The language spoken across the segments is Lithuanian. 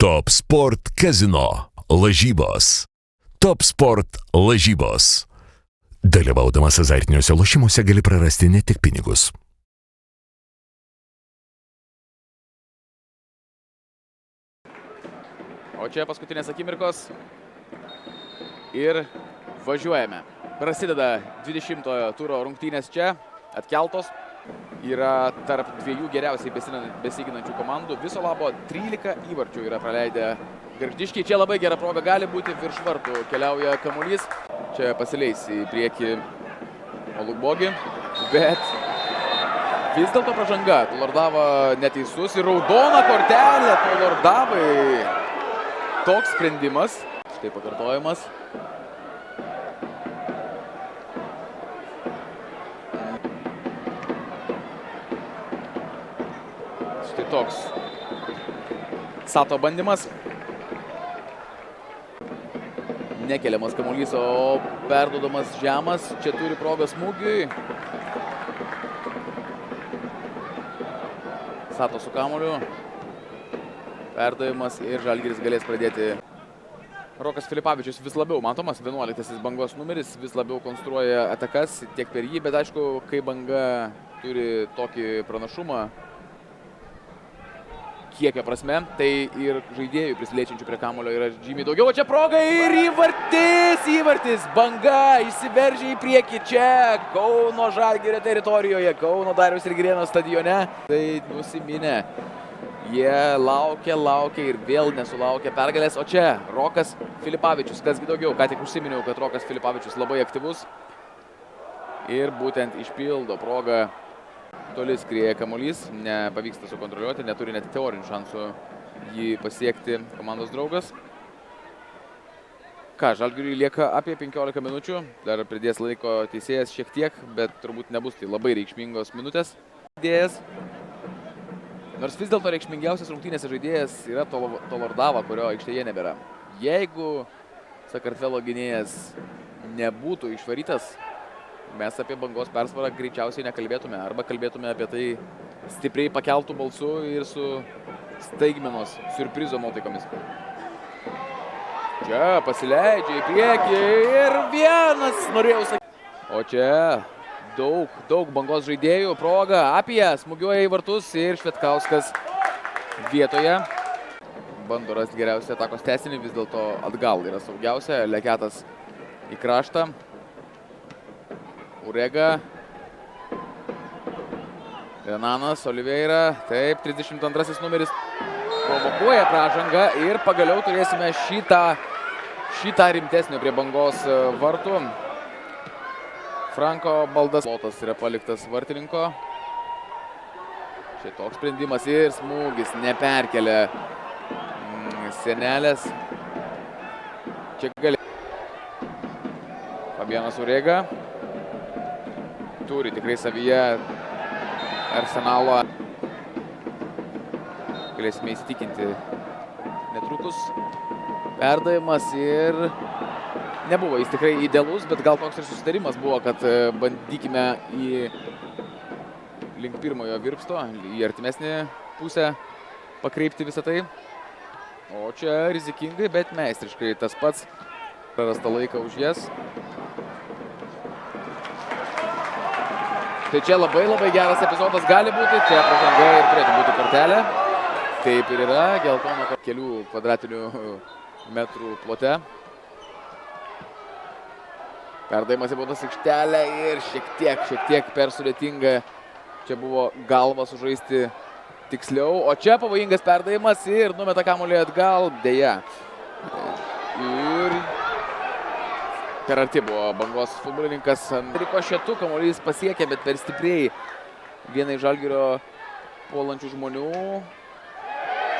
Top Sport Casino lažybos. Top Sport lažybos. Dalyvaudamas azartiniuose lošimuose gali prarasti ne tik pinigus. O čia paskutinės akimirkos ir važiuojame. Prasideda 20-ojo turo rungtynės čia, atkeltos. Yra tarp dviejų geriausiai besiginančių komandų. Viso labo 13 įvarčių yra praleidę gargždiškiai. Čia labai gera proga gali būti, virš vartų keliauja kamuolys. Čia pasileis į priekį Olugbogi, bet vis dėlto pražanga. Tolordava neteisus ir raudona kortelė Tolordavai. Toks sprendimas. Štai pakartojimas. Štai toks Sato bandymas. Nekeliamas kamuolys, o perduodamas žemas. Čia turi progą smūgiui. Sato su kamuoliu. Perdavimas ir Žalgiris galės pradėti. Rokas Filipavičius vis labiau matomas, 11-asis Bangos numeris, vis labiau konstruoja atakas tiek per jį, bet aišku, kai Banga turi tokį pranašumą kiekio prasme, tai ir žaidėjų prisiliečiančių prie kamuolio yra žymiai daugiau. O čia proga ir įvartis. Banga išsiveržia į priekį čia, Kauno Žalgirio teritorijoje, Kauno Dariaus ir Girėno stadione. Tai nusiminė. Jie laukia ir vėl nesulaukia pergalės. O čia Rokas Filipavičius, kasgi daugiau. Ką tik užsiminiau, kad Rokas Filipavičius labai aktyvus. Ir būtent išpildo progą. Toli skrieja kamuolys, nepavyksta sukontroliuoti, neturi net teorinių šansų jį pasiekti komandos draugas. Ką, Žalgiriui lieka apie 15 minučių, dar pridės laiko teisėjas šiek tiek, bet turbūt nebus tai labai reikšmingos minutės. Nors vis dėlto reikšmingiausias rungtynėse žaidėjas yra Tolordava, kurio aikštėje nebėra. Jeigu Sakartvelo gynėjas nebūtų išvarytas, mes apie Bangos persvarą greičiausiai nekalbėtume. Arba kalbėtume apie tai stipriai pakeltų balsų ir su staigmenos siurprizo nuotaikomis. Čia pasileidžia į priekį ir vienas norėjau sakyti. O čia daug Bangos žaidėjų. Proga apie smūgiuoja į vartus ir Švetkauskas vietoje. Bando rasti geriausią atakos tęsinį, vis dėlto atgal yra saugiausia. Leketas į kraštą. Urega, Renanas, Oliveira, taip, 32-asis numeris provokuoja pražangą ir pagaliau turėsime šitą rimtesnio prie Bangos vartų. Franko baldas lotas yra paliktas vartininko. Štai toks sprendimas ir smūgis neperkelia Senelės. Čia gali. Fabianas Urega. Turi tikrai savyje Arsenalo. Galėsime įsitikinti netrukus. Perdavimas ir nebuvo jis tikrai idealus, bet gal toks ir susitarimas buvo, kad bandykime link pirmojo virpsto, į artimesnį pusę pakreipti visą tai. O čia rizikingai, bet meistriškai tas pats. Prarasta laiką už jas. Tai čia labai geras epizodas gali būti. Čia pražanga ir turėtų būti kortelė. Taip ir yra. Geltono kelių kvadratinių metrų plote. Perdavimas į baudos aikštelę ir šiek tiek per sudėtinga. Čia buvo galva sužaisti tiksliau. O čia pavojingas perdavimas ir numeta kamuolį atgal. Deja. Ir per arti buvo Bangos futbolininkas. Rikošetu kamuolys pasiekė, bet per stipriai vienai Žalgirio puolančių žmonių.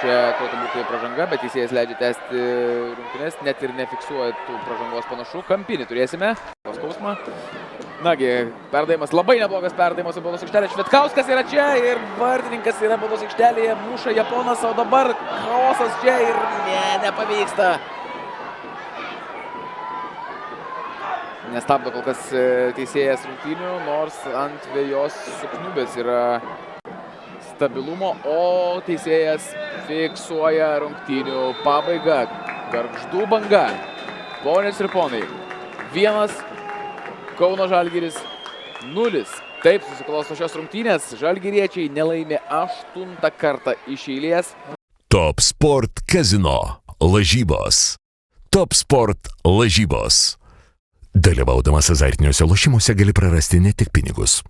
Čia turėtų būti pražanga, bet teisėjas leidžia tęsti rungtynes, net ir nefiksuoja tų pražangos panašu. Kampinį turėsime. Skausmą. Nagi, perdavimas, labai neblogas perdavimas į baudos aikštelę. Švetkauskas yra čia ir vartininkas yra baudos aikštelėje. Muša Japonas, o dabar chaosas čia ir nepavyksta. Nestabdo kol kas teisėjas rungtynių, nors ant vejos sukniubės yra stabilumo, o teisėjas fiksuoja rungtynių pabaigą. Gargždų Banga. Ponios ir ponai, 1 Kauno Žalgiris 0. Taip susiklosto šios rungtynės. Žalgiriečiai nelaimė 8. kartą iš eilės. Top Sport Casino lažybos. Top Sport lažybos. Dalyvaudamas azartiniuose lošimuose gali prarasti ne tik pinigus.